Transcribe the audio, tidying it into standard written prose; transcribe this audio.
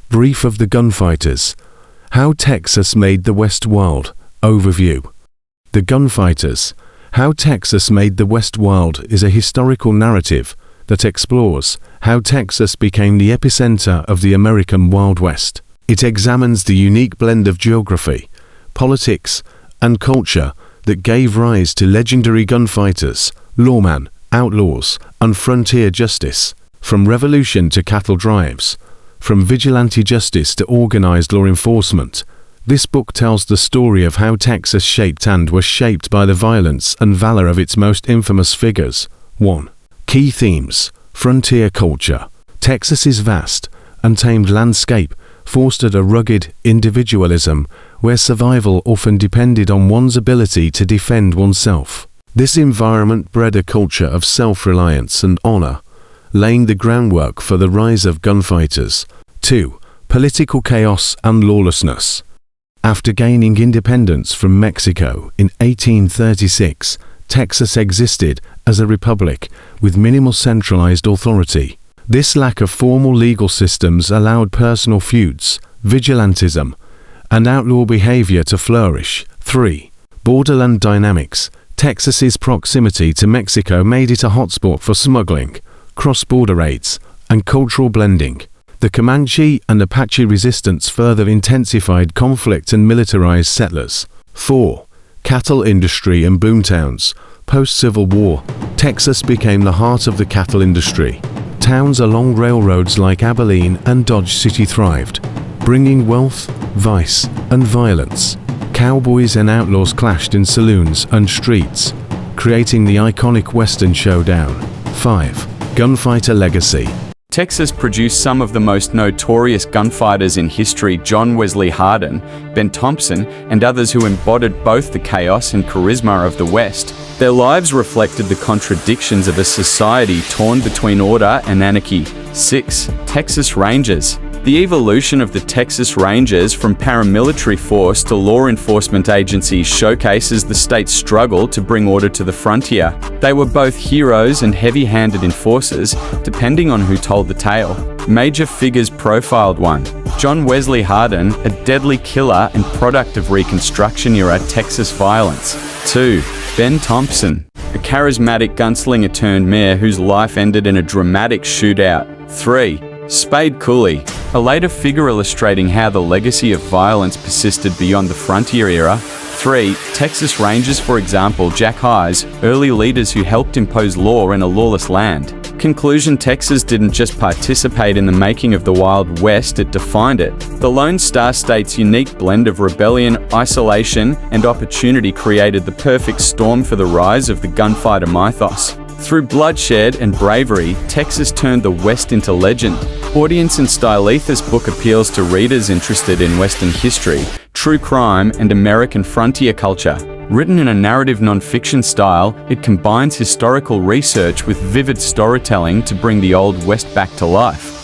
Brief of the Gunfighters. How Texas Made the West Wild. Overview. The Gunfighters. How Texas Made the West Wild is a historical narrative that explores how Texas became the epicenter of the American Wild West. It examines the unique blend of geography, politics, and culture that gave rise to legendary gunfighters, lawmen, outlaws, and frontier justice. From revolution to cattle drives, from vigilante justice to organized law enforcement, this book tells the story of how Texas shaped and was shaped by the violence and valor of its most infamous figures. 1. Key themes. Frontier culture. Texas's vast, untamed landscape fostered a rugged individualism where survival often depended on one's ability to defend oneself. This environment bred a culture of self-reliance and honor, laying the groundwork for the rise of gunfighters. 2. Political chaos and lawlessness. After gaining independence from Mexico in 1836, Texas existed as a republic with minimal centralized authority. This lack of formal legal systems allowed personal feuds, vigilantism, and outlaw behavior to flourish. 3. Borderland dynamics. Texas's proximity to Mexico made it a hotspot for smuggling, cross-border raids, and cultural blending. The Comanche and Apache resistance further intensified conflict and militarized settlers. 4. Cattle industry and boomtowns. Post-Civil War, Texas became the heart of the cattle industry. Towns along railroads like Abilene and Dodge City thrived, bringing wealth, vice, and violence. Cowboys and outlaws clashed in saloons and streets, creating the iconic Western showdown. 5. Gunfighter legacy. Texas produced some of the most notorious gunfighters in history: John Wesley Hardin, Ben Thompson, and others who embodied both the chaos and charisma of the West. Their lives reflected the contradictions of a society torn between order and anarchy. 6. Texas Rangers. The evolution of the Texas Rangers from paramilitary force to law enforcement agency showcases the state's struggle to bring order to the frontier. They were both heroes and heavy-handed enforcers, depending on who told the tale. Major figures profiled: 1. John Wesley Hardin, a deadly killer and product of Reconstruction-era Texas violence. 2. Ben Thompson, a charismatic gunslinger turned mayor whose life ended in a dramatic shootout. 3. Spade Cooley, a later figure illustrating how the legacy of violence persisted beyond the frontier era. 3. Texas Rangers, for example, Jack Hayes, early leaders who helped impose law in a lawless land. Conclusion: Texas didn't just participate in the making of the Wild West, it defined it. The Lone Star State's unique blend of rebellion, isolation, and opportunity created the perfect storm for the rise of the gunfighter mythos. Through bloodshed and bravery, Texas turned the West into legend. Audience and style. This book appeals to readers interested in Western history, true crime, and American frontier culture. Written in a narrative non-fiction style, it combines historical research with vivid storytelling to bring the Old West back to life.